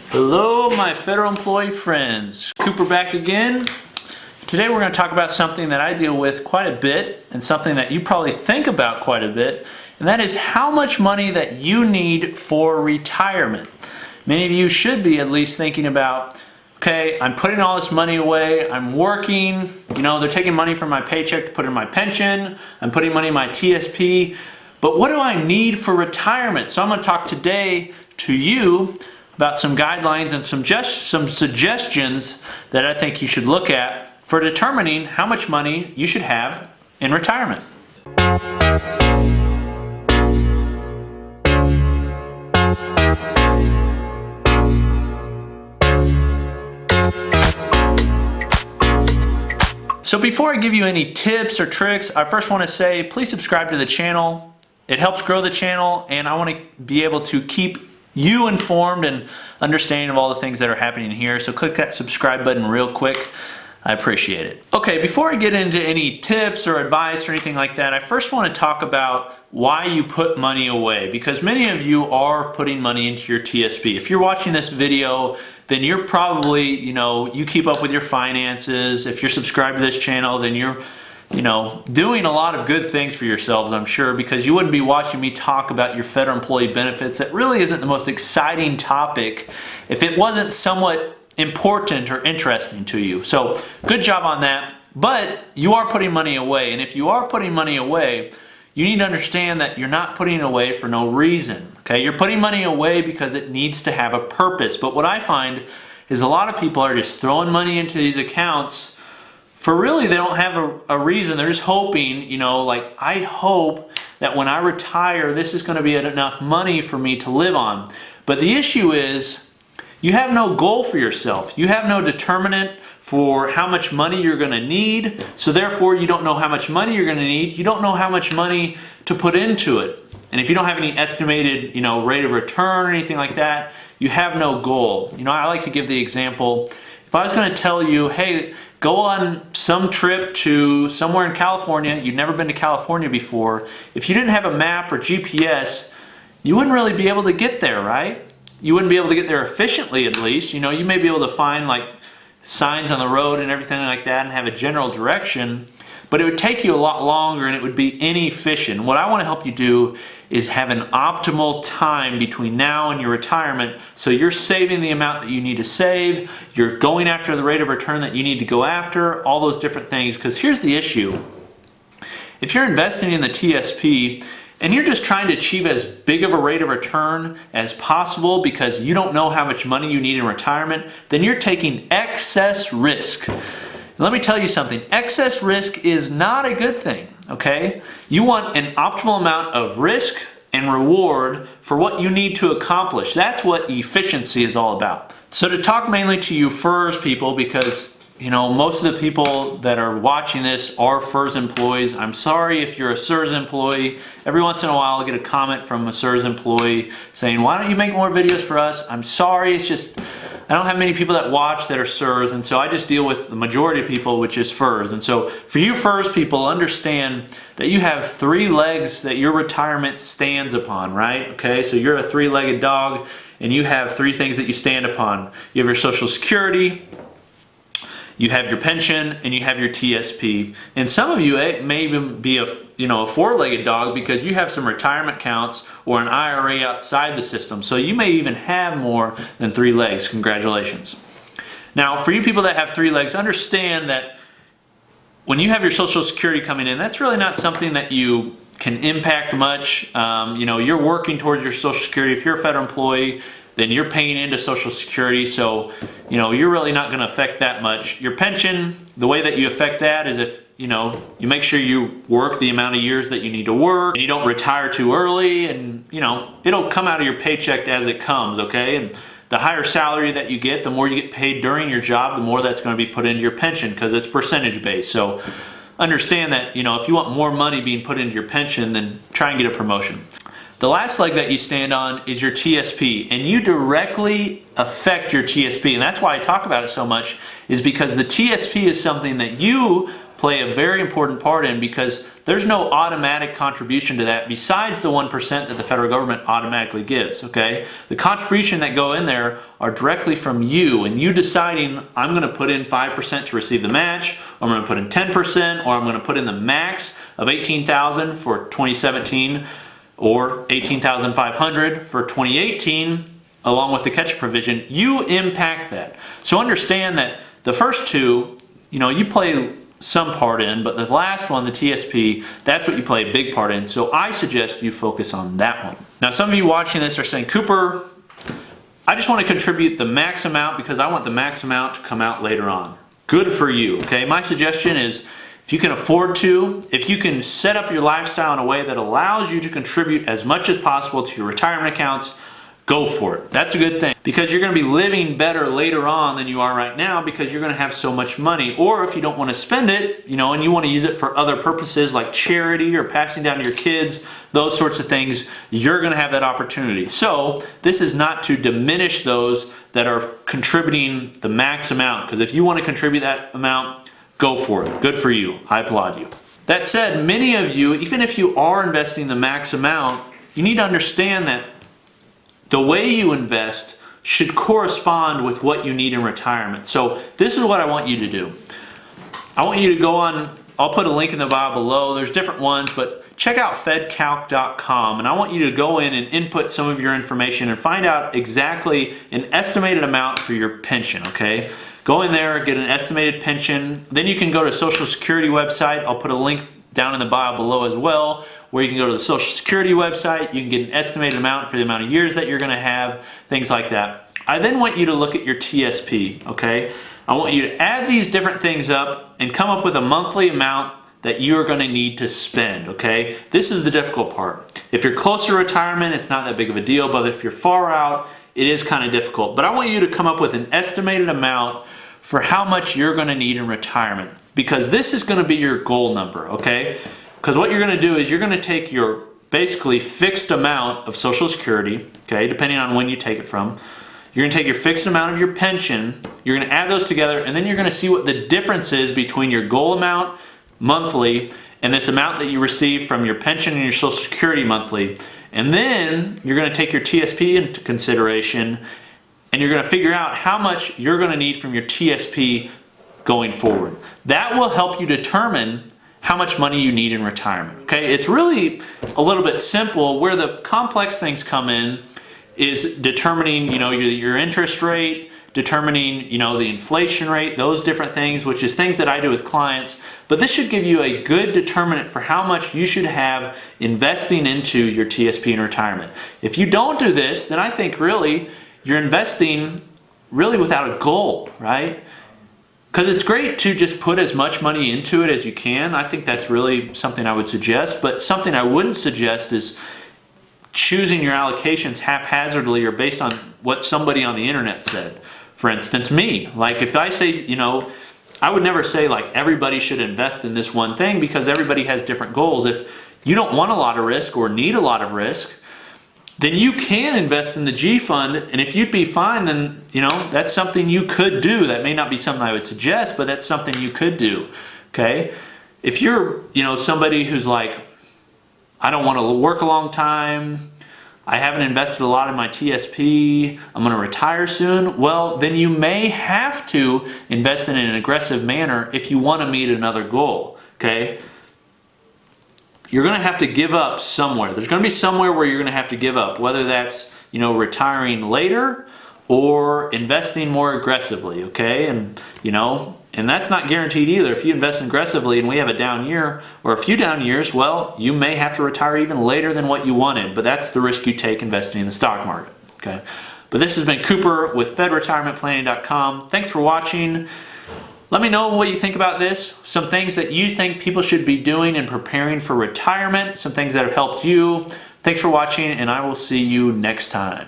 Hello, my federal employee friends. Cooper back again. Today we're going to talk about something that I deal with quite a bit and something that you probably think about quite a bit, and that is how much money that you need for retirement. Many of you should be at least thinking about, okay, I'm putting all this money away, I'm working, they're taking money from my paycheck to put in my pension, I'm putting money in my TSP, but what do I need for retirement? So I'm going to talk today to you about some guidelines and some suggestions that I think you should look at for determining how much money you should have in retirement. So before I give you any tips or tricks, I first want to say please subscribe to the channel. It helps grow the channel, and I want to be able to keep you informed and understanding of all the things that are happening here. So click that subscribe button real quick. I appreciate it. Okay, before I get into any tips or advice or anything like that, I first want to talk about why you put money away, because many of you are putting money into your TSP. If you're watching this video, then you're probably, you keep up with your finances. If you're subscribed to this channel, then you're doing a lot of good things for yourselves, I'm sure, because you wouldn't be watching me talk about your federal employee benefits. That really isn't the most exciting topic if it wasn't somewhat important or interesting to you. So good job on that. But you are putting money away, and if you are putting money away, you need to understand that you're not putting it away for no reason. Okay, you're putting money away because it needs to have a purpose. But what I find is a lot of people are just throwing money into these accounts for really they don't have a reason. They're just hoping, I hope that when I retire, this is going to be enough money for me to live on. But the issue is you have no goal for yourself. You have no determinant for how much money you're going to need. So therefore, you don't know how much money you're going to need. You don't know how much money to put into it. And if you don't have any estimated, rate of return or anything like that, you have no goal. I like to give the example. If I was going to tell you, hey, go on some trip to somewhere in California, you'd never been to California before, if you didn't have a map or GPS, you wouldn't really be able to get there, right? You wouldn't be able to get there efficiently, at least. You may be able to find signs on the road and everything like that and have a general direction, but it would take you a lot longer and it would be inefficient. What I want to help you do is have an optimal time between now and your retirement, so you're saving the amount that you need to save, you're going after the rate of return that you need to go after, all those different things. Because here's the issue. If you're investing in the TSP and you're just trying to achieve as big of a rate of return as possible because you don't know how much money you need in retirement, then you're taking excess risk. Let me tell you something, excess risk is not a good thing, okay? You want an optimal amount of risk and reward for what you need to accomplish. That's what efficiency is all about. So to talk mainly to you FERS people, because most of the people that are watching this are FERS employees. I'm sorry if you're a CERS employee. Every once in a while I'll get a comment from a CERS employee saying, why don't you make more videos for us? I'm sorry, it's just I don't have many people that watch that are CERS, and so I just deal with the majority of people, which is FERS. And so for you FERS people, understand that you have 3 legs that your retirement stands upon, right? Okay, so you're a 3-legged dog and you have 3 things that you stand upon. You have your Social Security, you have your pension, and you have your TSP. And some of you may even be a 4-legged dog because you have some retirement accounts or an IRA outside the system. So you may even have more than 3 legs. Congratulations. Now, for you people that have 3 legs, understand that when you have your Social Security coming in, that's really not something that you can impact much. You're working towards your Social Security. If you're a federal employee, then you're paying into Social Security, so you're really not going to affect that much. Your pension, the way that you affect that is if you make sure you work the amount of years that you need to work, and you don't retire too early, and it'll come out of your paycheck as it comes, okay? And the higher salary that you get, the more you get paid during your job, the more that's going to be put into your pension because it's percentage based. So understand that if you want more money being put into your pension, then try and get a promotion. The last leg that you stand on is your TSP, and you directly affect your TSP, and that's why I talk about it so much, is because the TSP is something that you play a very important part in, because there's no automatic contribution to that besides the 1% that the federal government automatically gives, okay? The contribution that go in there are directly from you, and you deciding, I'm gonna put in 5% to receive the match, or I'm gonna put in 10%, or I'm gonna put in the max of $18,000 for 2017, or $18,500 for 2018, along with the catch-up provision. You impact that. So understand that the first two, you play some part in, but the last one, the TSP, that's what you play a big part in. So I suggest you focus on that one. Now, some of you watching this are saying, Cooper, I just want to contribute the max amount because I want the max amount to come out later on. Good for you, okay? My suggestion is, if you can afford to, if you can set up your lifestyle in a way that allows you to contribute as much as possible to your retirement accounts, go for it. That's a good thing, because you're going to be living better later on than you are right now, because you're going to have so much money. Or if you don't want to spend it, and you want to use it for other purposes like charity or passing down to your kids, those sorts of things, you're going to have that opportunity. So this is not to diminish those that are contributing the max amount, because if you want to contribute that amount, go for it. Good for you. I applaud you. That said, many of you, even if you are investing the max amount, you need to understand that the way you invest should correspond with what you need in retirement. So this is what I want you to do. I want you to go on, I'll put a link in the bio below. There's different ones, but check out fedcalc.com, and I want you to go in and input some of your information and find out exactly an estimated amount for your pension, okay? Go in there, get an estimated pension. Then you can go to Social Security website. I'll put a link down in the bio below as well, where you can go to the Social Security website. You can get an estimated amount for the amount of years that you're going to have, things like that. I then want you to look at your TSP, okay? I want you to add these different things up and come up with a monthly amount that you're going to need to spend, okay? This is the difficult part. If you're closer to retirement, it's not that big of a deal, but if you're far out, it is kind of difficult. But I want you to come up with an estimated amount for how much you're going to need in retirement, because this is going to be your goal number, okay? Because what you're going to do is you're going to take your basically fixed amount of Social Security, okay, depending on when you take it from. You're going to take your fixed amount of your pension, you're going to add those together, and then you're going to see what the difference is between your goal amount monthly and this amount that you receive from your pension and your Social Security monthly. And then you're going to take your TSP into consideration, and you're going to figure out how much you're going to need from your TSP going forward. That will help you determine how much money you need in retirement. Okay, it's really a little bit simple. Where the complex things come in is determining, your interest rate, determining, the inflation rate, those different things, which is things that I do with clients. But this should give you a good determinant for how much you should have investing into your TSP in retirement. If you don't do this, then I think really you're investing really without a goal, right? Because it's great to just put as much money into it as you can. I think that's really something I would suggest. But something I wouldn't suggest is choosing your allocations haphazardly or based on what somebody on the internet said. For instance, me. Like if I say, I would never say like everybody should invest in this one thing, because everybody has different goals. If you don't want a lot of risk or need a lot of risk, then you can invest in the G fund, and if you'd be fine, then that's something you could do. That may not be something I would suggest, but that's something you could do. Okay, if you're somebody who's like, I don't want to work a long time, I haven't invested a lot in my TSP, I'm going to retire soon, well, then you may have to invest in an aggressive manner if you want to meet another goal. Okay. You're going to have to give up somewhere. There's going to be somewhere where you're going to have to give up, whether that's, retiring later or investing more aggressively, okay? And, and that's not guaranteed either. If you invest aggressively and we have a down year or a few down years, well, you may have to retire even later than what you wanted, but that's the risk you take investing in the stock market, okay? But this has been Cooper with FedRetirementPlanning.com. Thanks for watching. Let me know what you think about this, some things that you think people should be doing in preparing for retirement, some things that have helped you. Thanks for watching, and I will see you next time.